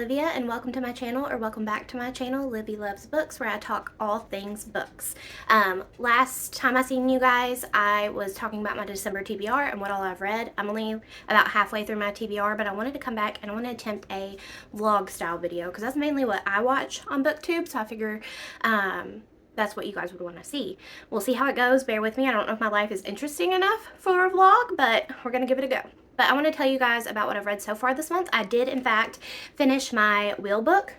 Olivia, and welcome to my channel, or welcome back to my channel, Livy Loves Books, where I talk all things books. Last time I seen you guys, I was talking about my December TBR and what all I've read. I'm only about halfway through my TBR, but I wanted to come back and I want to attempt a vlog style video because that's mainly what I watch on BookTube, so I figure that's what you guys would want to see. We'll see how it goes. Bear with me. I don't know if my life is interesting enough for a vlog, but we're going to give it a go. But I want to tell you guys about what I've read so far this month. I did, in fact, finish my Wheel book.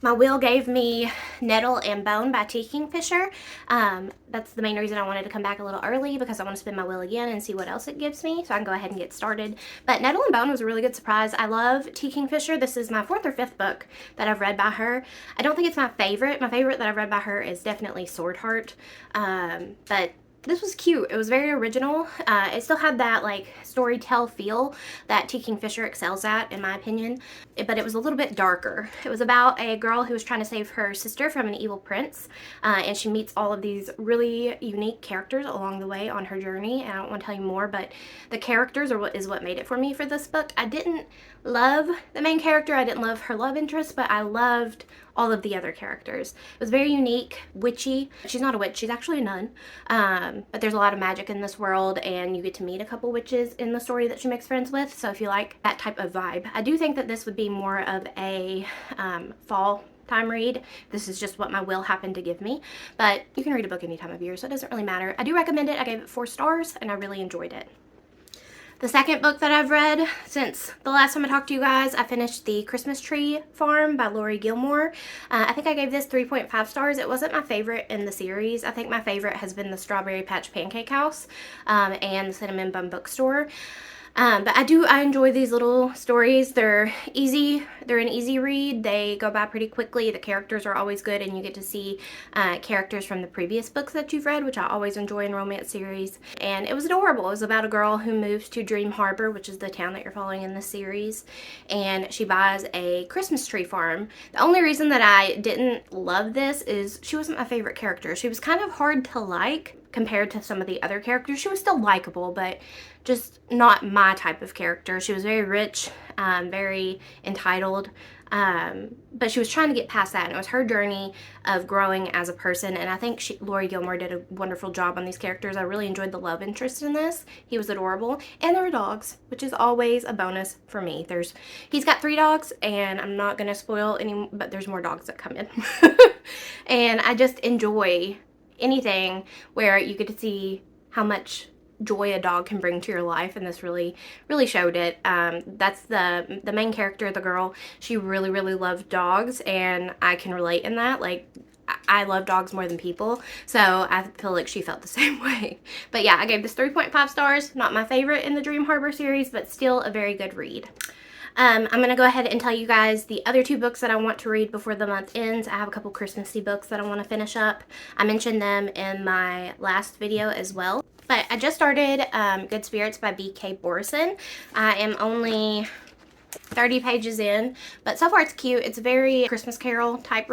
My Wheel gave me Nettle and Bone by T. Kingfisher. That's the main reason I wanted to come back a little early, because I want to spin my Wheel again and see what else it gives me, so I can go ahead and get started. But Nettle and Bone was a really good surprise. I love T. Kingfisher. This is my 4th or 5th book that I've read by her. I don't think it's my favorite. My favorite that I've read by her is definitely Sword Heart. But this was cute. It was very original. It still had that like storytell feel that T. Kingfisher excels at, in my opinion, but it was a little bit darker. It was about a girl who was trying to save her sister from an evil prince, and she meets all of these really unique characters along the way on her journey. And I don't want to tell you more, but the characters are what made it for me for this book. I didn't love the main character. I didn't love her love interest, but I loved all of the other characters. It was very unique, witchy. She's not a witch, she's actually a nun. But there's a lot of magic in this world, and you get to meet a couple witches in the story that she makes friends with. So if you like that type of vibe, I do think that this would be more of a fall time read. This is just what my Will happened to give me, but you can read a book any time of year, so it doesn't really matter. I do recommend it. I gave it 4 stars and I really enjoyed it. The second book that I've read since the last time I talked to you guys, I finished The Christmas Tree Farm by Laurie Gilmore. I think I gave this 3.5 stars. It wasn't my favorite in the series. I think my favorite has been the Strawberry Patch Pancake House and the Cinnamon Bun Bookstore. But I enjoy these little stories. They're easy. They're an easy read. They go by pretty quickly. The characters are always good, and you get to see characters from the previous books that you've read, which I always enjoy in romance series. And it was adorable. It was about a girl who moves to Dream Harbor, which is the town that you're following in the series, and she buys a Christmas tree farm. The only reason that I didn't love this is she wasn't my favorite character. She was kind of hard to like compared to some of the other characters. She was still likable, but just not my type of character. She was very rich, very entitled, but she was trying to get past that, and it was her journey of growing as a person, and I think Laurie Gilmore did a wonderful job on these characters. I really enjoyed the love interest in this. He was adorable, and there were dogs, which is always a bonus for me. He's got 3 dogs, and I'm not going to spoil any, but there's more dogs that come in. And I just enjoy anything where you get to see how much joy a dog can bring to your life, and this really showed it. That's the main character, the girl. She really loved dogs, and I can relate in that. Like, I love dogs more than people, so I feel like she felt the same way. But yeah, I gave this 3.5 stars. Not my favorite in the Dream Harbor series, but still a very good read. I'm going to go ahead and tell you guys the other 2 books that I want to read before the month ends. I have a couple Christmassy books that I want to finish up. I mentioned them in my last video as well. But I just started Good Spirits by B.K. Borison. I am only 30 pages in, but so far it's cute. It's a very Christmas Carol type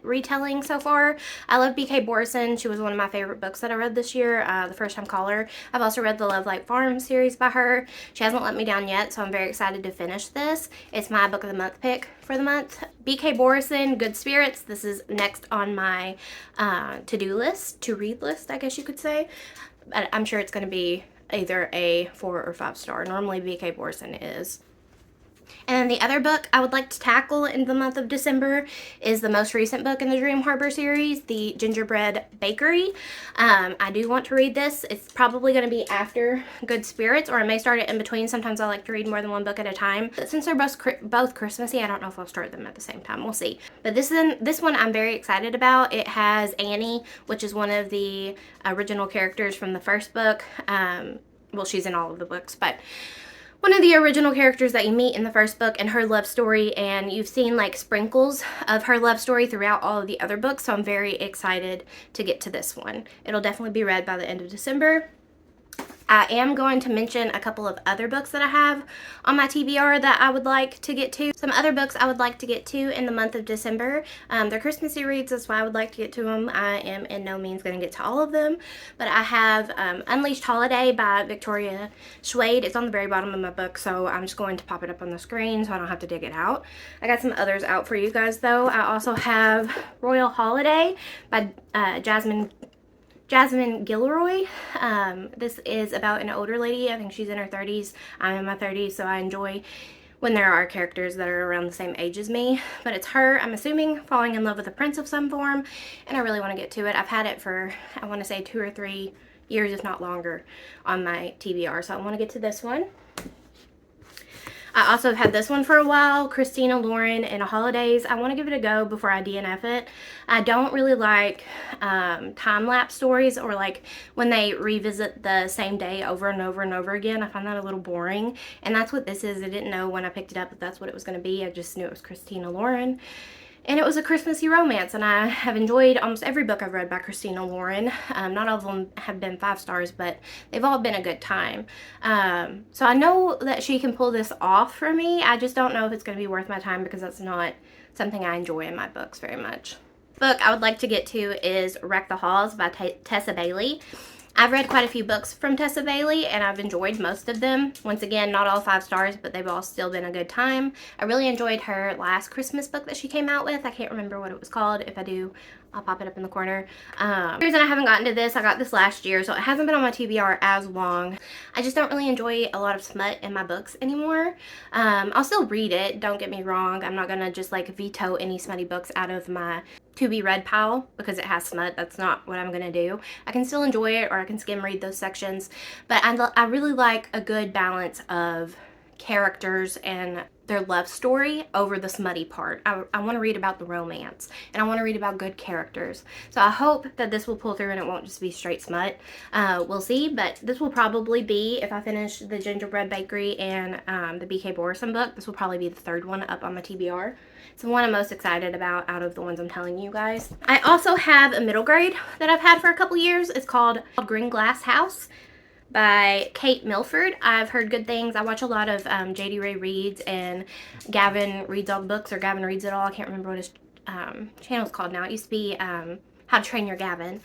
retelling so far. I love B.K. Borison. She was one of my favorite books that I read this year, the First Time Caller. I've also read the Love Light Farm series by her. She hasn't let me down yet, so I'm very excited to finish this. It's my book of the month pick for the month. B.K. Borison, Good Spirits. This is next on my to-do list, to-read list, I guess you could say. But I'm sure it's going to be either a 4 or 5 star. Normally B.K. Borison is. And then the other book I would like to tackle in the month of December is the most recent book in the Dream Harbor series, The Gingerbread Bakery. I do want to read this. It's probably going to be after Good Spirits, or I may start it in between. Sometimes I like to read more than one book at a time. But since they're both Christmassy, I don't know if I'll start them at the same time. We'll see. But this one I'm very excited about. It has Annie, which is one of the original characters from the first book. Well, she's in all of the books, but one of the original characters that you meet in the first book and her love story, and you've seen like sprinkles of her love story throughout all of the other books, so I'm very excited to get to this one. It'll definitely be read by the end of December. I am going to mention a couple of other books that I have on my TBR that I would like to get to. Some other books I would like to get to in the month of December. They're Christmassy reads, that's why I would like to get to them. I am in no means going to get to all of them, but I have Unleashed Holiday by Victoria Schwade. It's on the very bottom of my book, so I'm just going to pop it up on the screen so I don't have to dig it out. I got some others out for you guys though. I also have Royal Holiday by Jasmine Gilroy. This is about an older lady. I think she's in her 30s. I'm in my 30s, so I enjoy when there are characters that are around the same age as me. But it's her, I'm assuming, falling in love with a prince of some form, and I really want to get to it. I've had it for, I want to say 2 or 3 years, if not longer, on my TBR, so I want to get to this one. I also have had this one for a while, Christina Lauren and Holidays. I want to give it a go before I DNF it. I don't really like time-lapse stories, or like when they revisit the same day over and over and over again. I find that a little boring, and that's what this is. I didn't know when I picked it up that that's what it was going to be. I just knew it was Christina Lauren. And it was a Christmassy romance, and I have enjoyed almost every book I've read by Christina Lauren. Not all of them have been 5 stars, but they've all been a good time. So I know that she can pull this off for me. I just don't know if it's going to be worth my time, because that's not something I enjoy in my books very much. Book I would like to get to is Wreck the Halls by Tessa Bailey. I've read quite a few books from Tessa Bailey, and I've enjoyed most of them. Once again, not all 5 stars, but they've all still been a good time. I really enjoyed her last Christmas book that she came out with. I can't remember what it was called. If I do, I'll pop it up in the corner. The reason I haven't gotten to this, I got this last year, so it hasn't been on my TBR as long. I just don't really enjoy a lot of smut in my books anymore. I'll still read it, don't get me wrong. I'm not going to just like veto any smutty books out of my to be read pile because it has smut. That's not what I'm gonna do. I can still enjoy it, or I can skim read those sections, but I really like a good balance of characters and their love story over the smutty part. I want to read about the romance, and I want to read about good characters. So I hope that this will pull through and it won't just be straight smut. We'll see, but this will probably be, if I finish the Gingerbread Bakery and the B.K. Borison book, this will probably be the 3rd one up on my TBR. It's the one I'm most excited about out of the ones I'm telling you guys. I also have a middle grade that I've had for a couple years. It's called Green Glass House by Kate Milford. I've heard good things. I watch a lot of JD Ray Reads, and Gavin Reads All the Books, or Gavin Reads It All. I can't remember what his channel's called now. It used to be How to Train Your Gavin.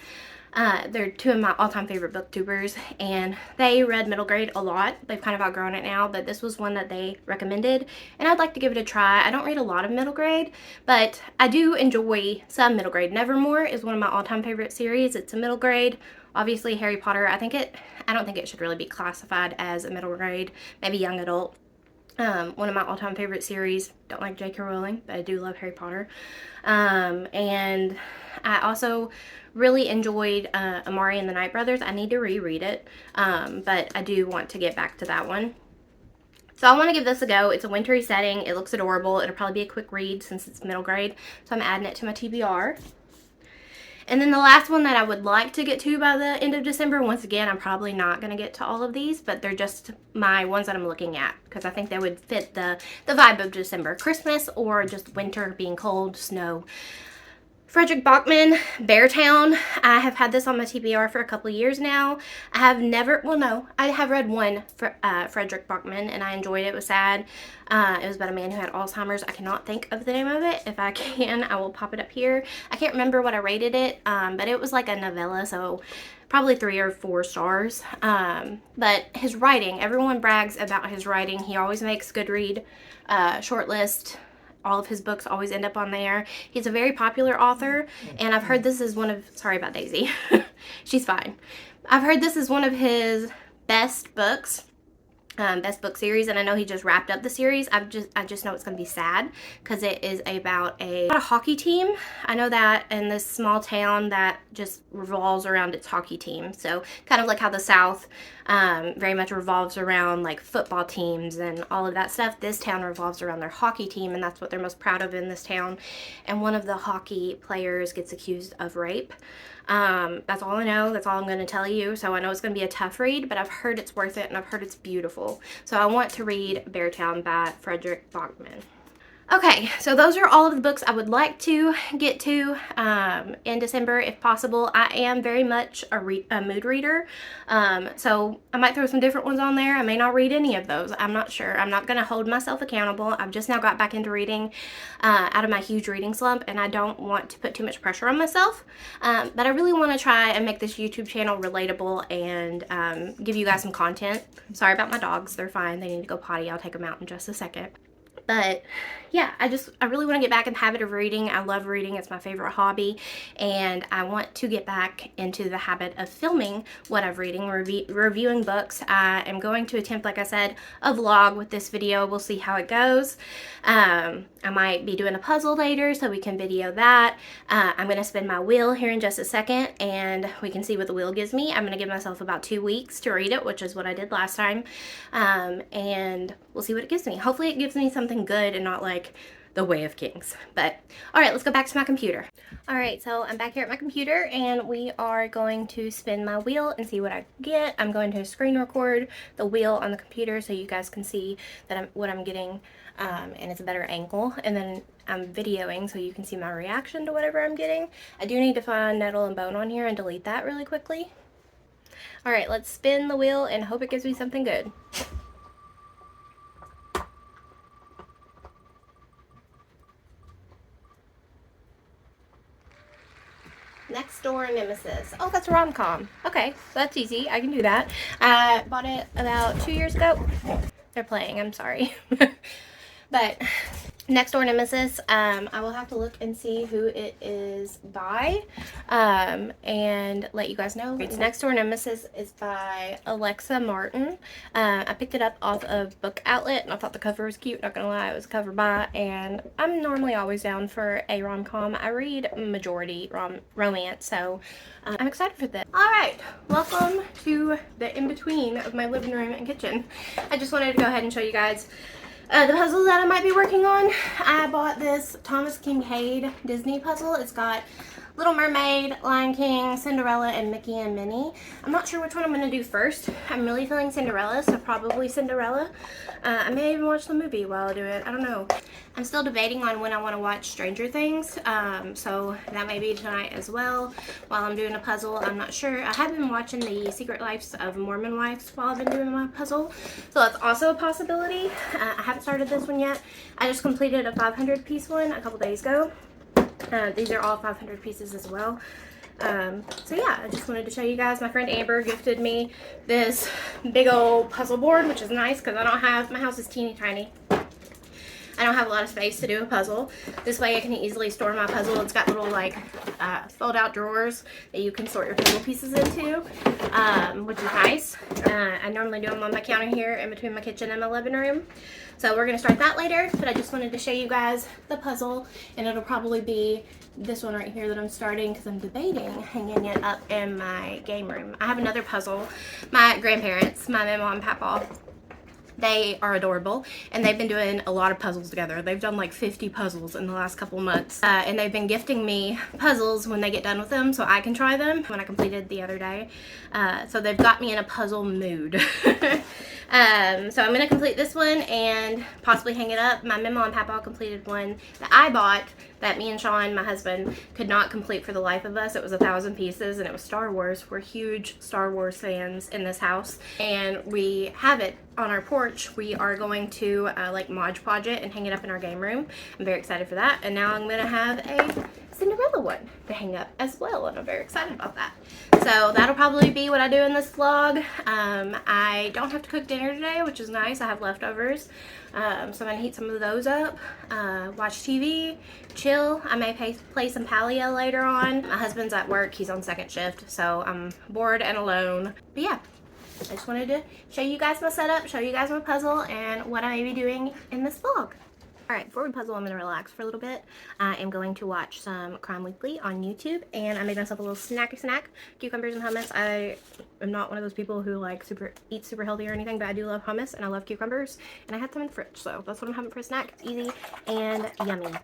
They're 2 of my all-time favorite booktubers, and they read middle grade a lot. They've kind of outgrown it now, but this was one that they recommended, and I'd like to give it a try. I don't read a lot of middle grade, but I do enjoy some middle grade. Nevermore is one of my all-time favorite series. It's a middle grade. Obviously, Harry Potter, I don't think it should really be classified as a middle grade, maybe young adult. One of my all-time favorite series. Don't like J.K. Rowling, but I do love Harry Potter. And I also really enjoyed Amari and the Night Brothers. I need to reread it, but I do want to get back to that one. So I want to give this a go. It's a wintry setting. It looks adorable. It'll probably be a quick read since it's middle grade, so I'm adding it to my TBR. And then the last one that I would like to get to by the end of December, once again, I'm probably not going to get to all of these, but they're just my ones that I'm looking at because I think they would fit the vibe of December. Christmas or just winter, being cold, snow. Fredrik Backman, Beartown. I have had this on my TBR for a couple of years now. I have never, well no, I have read one for Fredrik Backman, and I enjoyed it. It was sad. It was about a man who had Alzheimer's. I cannot think of the name of it. If I can, I will pop it up here. I can't remember what I rated it, but it was like a novella, so probably 3 or 4 stars. But his writing, everyone brags about his writing. He always makes Goodread shortlist. All of his books always end up on there. He's a very popular author, and I've heard this is one of, sorry about Daisy, she's fine. I've heard this is one of his best books, best book series, and I know he just wrapped up the series. I just know it's going to be sad because it is about a hockey team. I know that in this small town that just revolves around its hockey team. So kind of like how the South very much revolves around like football teams and all of that stuff. This town revolves around their hockey team, and that's what they're most proud of in this town. And one of the hockey players gets accused of rape. That's all I know. That's all I'm going to tell you. So I know it's going to be a tough read, but I've heard it's worth it, and I've heard it's beautiful. So I want to read Beartown by Fredrik Backman. Okay, so those are all of the books I would like to get to in December if possible. I am very much a mood reader, so I might throw some different ones on there. I may not read any of those. I'm not sure. I'm not going to hold myself accountable. I've just now got back into reading out of my huge reading slump, and I don't want to put too much pressure on myself. But I really want to try and make this YouTube channel relatable and give you guys some content. Sorry about my dogs. They're fine. They need to go potty. I'll take them out in just a second. But yeah, I really want to get back in the habit of reading. I love reading. It's my favorite hobby. And I want to get back into the habit of filming what I'm reading, reviewing books. I am going to attempt, like I said, a vlog with this video. We'll see how it goes. I might be doing a puzzle later so we can video that. I'm going to spin my wheel here in just a second and we can see what the wheel gives me. I'm going to give myself about 2 weeks to read it, which is what I did last time. And we'll see what it gives me. Hopefully it gives me something good and not like The Way of Kings. But all right, let's go back to my computer. All right, so I'm back here at my computer and we are going to spin my wheel and see what I get. I'm going to screen record the wheel on the computer so you guys can see that what I'm getting, and it's a better angle. And then I'm videoing so you can see my reaction to whatever I'm getting. I do need to find Nettle and Bone on here and delete that really quickly. All right, let's spin the wheel and hope it gives me something good. Next Door Nemesis. Oh, that's a rom-com. Okay, so that's easy. I can do that. I bought it about 2 years ago. They're playing, I'm sorry. But Next Door Nemesis, I will have to look and see who it is by and let you guys know. Next Door Nemesis is by Alexa Martin. I picked it up off of Book Outlet and I thought the cover was cute, not gonna lie, it was a cover by, and I'm normally always down for a rom-com. I read majority romance, so I'm excited for this. Alright, welcome to the in-between of my living room and kitchen. I just wanted to go ahead and show you guys the puzzles that I might be working on. I bought this Thomas Kinkade Disney puzzle. It's got Little Mermaid, Lion King, Cinderella, and Mickey and Minnie. I'm not sure which one I'm going to do first. I'm really feeling Cinderella, so probably Cinderella. I may even watch the movie while I do it. I don't know. I'm still debating on when I want to watch Stranger Things, so that may be tonight as well while I'm doing a puzzle. I'm not sure. I have been watching the Secret Lives of Mormon Wives while I've been doing my puzzle, so that's also a possibility. I haven't started this one yet. I just completed a 500 piece one a couple days ago. These are all 500 pieces as well. So yeah, I just wanted to show you guys. My friend Amber gifted me this big old puzzle board, which is nice because I don't have, my house is teeny tiny. I don't have a lot of space to do a puzzle. This way I can easily store my puzzle. It's got little like fold out drawers that you can sort your puzzle pieces into, which is nice. I normally do them on my counter here in between my kitchen and my living room. So we're going to start that later, but I just wanted to show you guys the puzzle, and it'll probably be this one right here that I'm starting because I'm debating hanging it up in my game room. I have another puzzle. My grandparents, my mama and papa, they are adorable, and they've been doing a lot of puzzles together. They've done like 50 puzzles in the last couple months, and they've been gifting me puzzles when they get done with them so I can try them when I completed the other day. So they've got me in a puzzle mood. So I'm going to complete this one and possibly hang it up. My mama and papa completed one that I bought that me and Sean, my husband, could not complete for the life of us. It was 1,000 pieces and it was Star Wars. We're huge Star Wars fans in this house, and we have it on our porch. We are going to like Mod Podge it and hang it up in our game room. I'm very excited for that, and now I'm going to have a Cinderella one to hang up as well, and I'm very excited about that. So that'll probably be what I do in this vlog. I don't have to cook dinner today, which is nice. I have leftovers, so I'm gonna heat some of those up, watch TV, chill. I may play some Paleo later on. My husband's at work, he's on second shift, so I'm bored and alone. But yeah, I just wanted to show you guys my setup, show you guys my puzzle, and what I may be doing in this vlog. Alright, before we puzzle, I'm going to relax for a little bit. I am going to watch some Crime Weekly on YouTube, and I made myself a little snacky snack, cucumbers and hummus. I am not one of those people who like eat super healthy or anything, but I do love hummus, and I love cucumbers, and I had some in the fridge, so that's what I'm having for a snack. It's easy and yummy.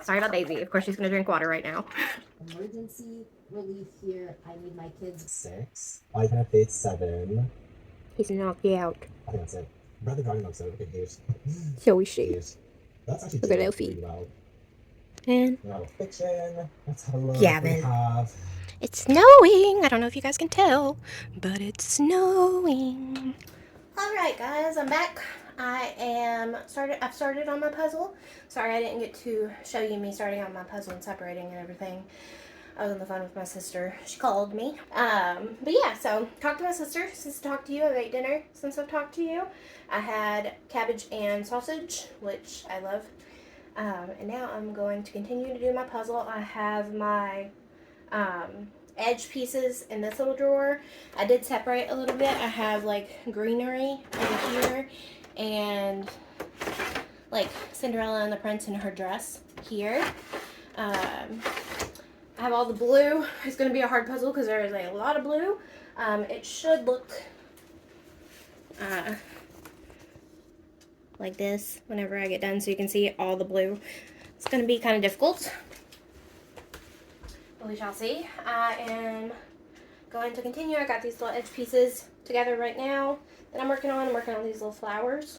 Sorry about Daisy. Of course, she's going to drink water right now. Emergency relief here. I need my kids. 6. I can have Faith 7. He's knocked you out. I think that's it. Brother Johnny looks so good. So is she. That's actually Look at their feet. And fiction. Let's have a look. Gavin. We have it's snowing. I don't know if you guys can tell, but it's snowing. All right, guys, I'm back. I've started on my puzzle. Sorry, I didn't get to show you me starting on my puzzle and separating and everything. I was on the phone with my sister. She called me. But yeah, so talked to my sister since I talked to you. I've ate dinner since I've talked to you. I had cabbage and sausage, which I love. And now I'm going to continue to do my puzzle. I have my edge pieces in this little drawer. I did separate a little bit. I have like greenery over here and like Cinderella and the Prince in her dress here. I have all the blue. It's going to be a hard puzzle because there is a lot of blue. It should look like this whenever I get done, so you can see all the blue. It's going to be kind of difficult, but we shall see. I am going to continue. I got these little edge pieces together right now that I'm working on. I'm working on these little flowers.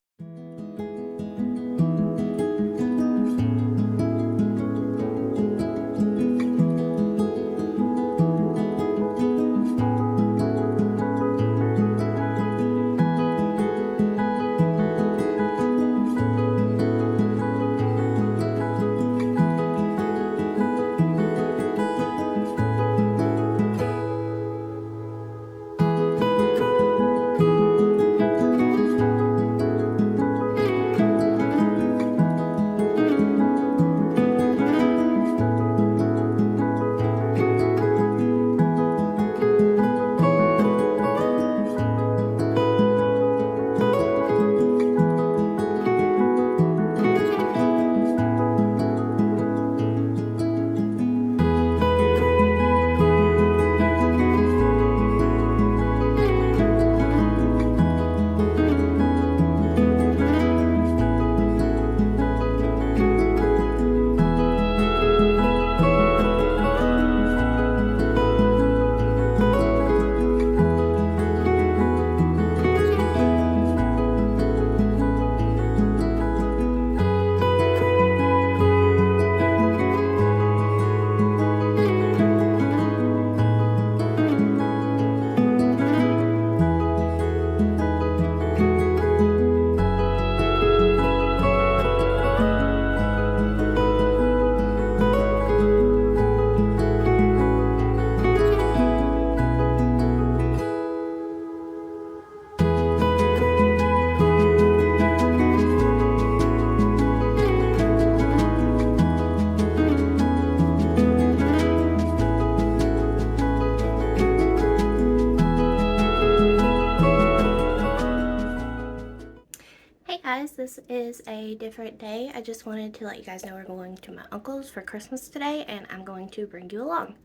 This is a different day. I just wanted to let you guys know we're going to my uncle's for Christmas today, and I'm going to bring you along.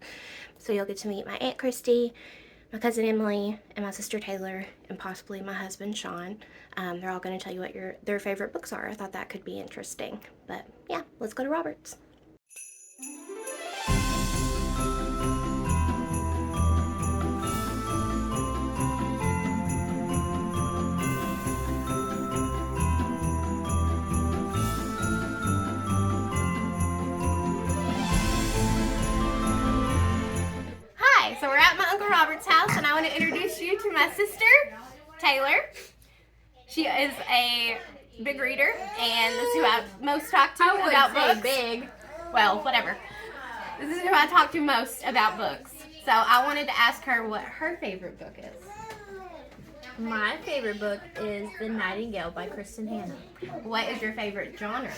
So you'll get to meet my Aunt Christy, my cousin Emily, and my sister Taylor, and possibly my husband Sean. They're all going to tell you what their favorite books are. I thought that could be interesting. But yeah, let's go to Robert's. So we're at my Uncle Robert's house, and I want to introduce you to my sister, Taylor. She is a big reader, and this is who I most talk to about books. Big. Well, whatever. This is who I talk to most about books. So I wanted to ask her what her favorite book is. My favorite book is The Nightingale by Kristen Hanna. What is your favorite genre?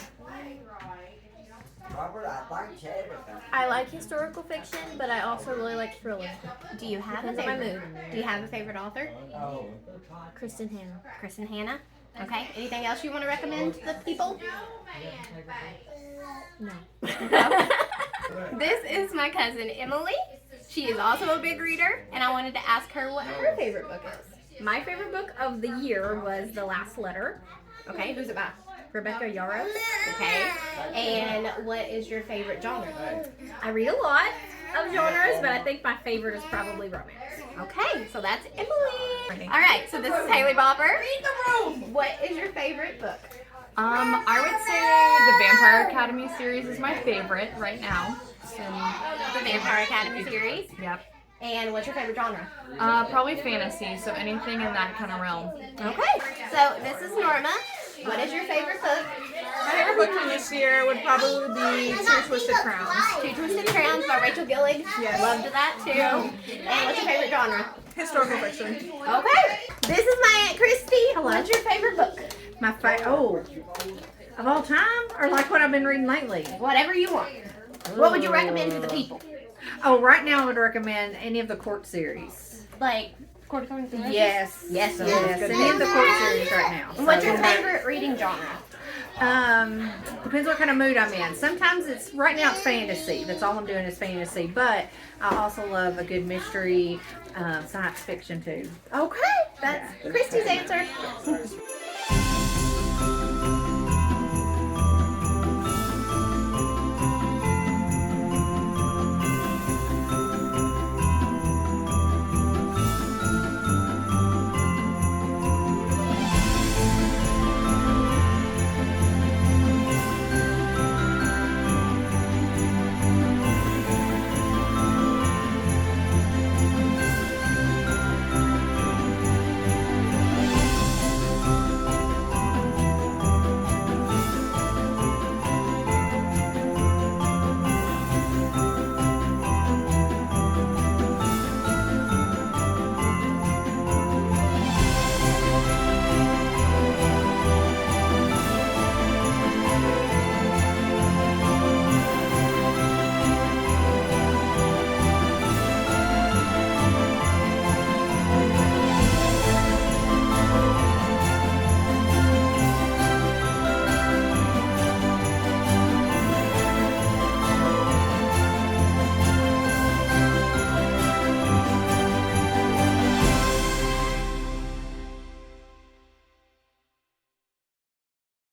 I like historical fiction, but I also really like thriller. Do you have Depends a favorite? on my mood. Do you have a favorite author? Kristen Hanna. Kristen Hanna. Okay. Anything else you want to recommend to the people? No. This is my cousin Emily. She is also a big reader, and I wanted to ask her what her favorite book is. My favorite book of the year was The Last Letter. Okay. Who's it by? Rebecca Yarros. Okay. And what is your favorite genre? I read a lot of genres, but I think my favorite is probably romance. Okay, so that's Emily. All right, so this is Haley Bopper. Read the room. What is your favorite book? I would say the Vampire Academy series is my favorite right now. The Vampire Academy series. Yep. And what's your favorite genre? Probably fantasy, so anything in that kind of realm. Okay. So this is Norma. What is your favorite book? My favorite book from this year would probably be Two Twisted Crowns. Two Twisted Crowns by Rachel Gillig. Yes. Loved that too. And what's your favorite genre? Historical fiction. Okay. This is my Aunt Christy. What's your favorite book? My of all time, or like what I've been reading lately? Whatever you want. What would you recommend to the people? Oh, right now I would recommend any of the Court series. Like Court of Thorns and Roses? Yes, Yes, yes, yes. any of the Court series right now. And what's your So, favorite reading genre? Depends what kind of mood I'm in. Sometimes right now it's fantasy. That's all I'm doing is fantasy. But I also love a good mystery, science fiction too. Okay, that's Christy's answer.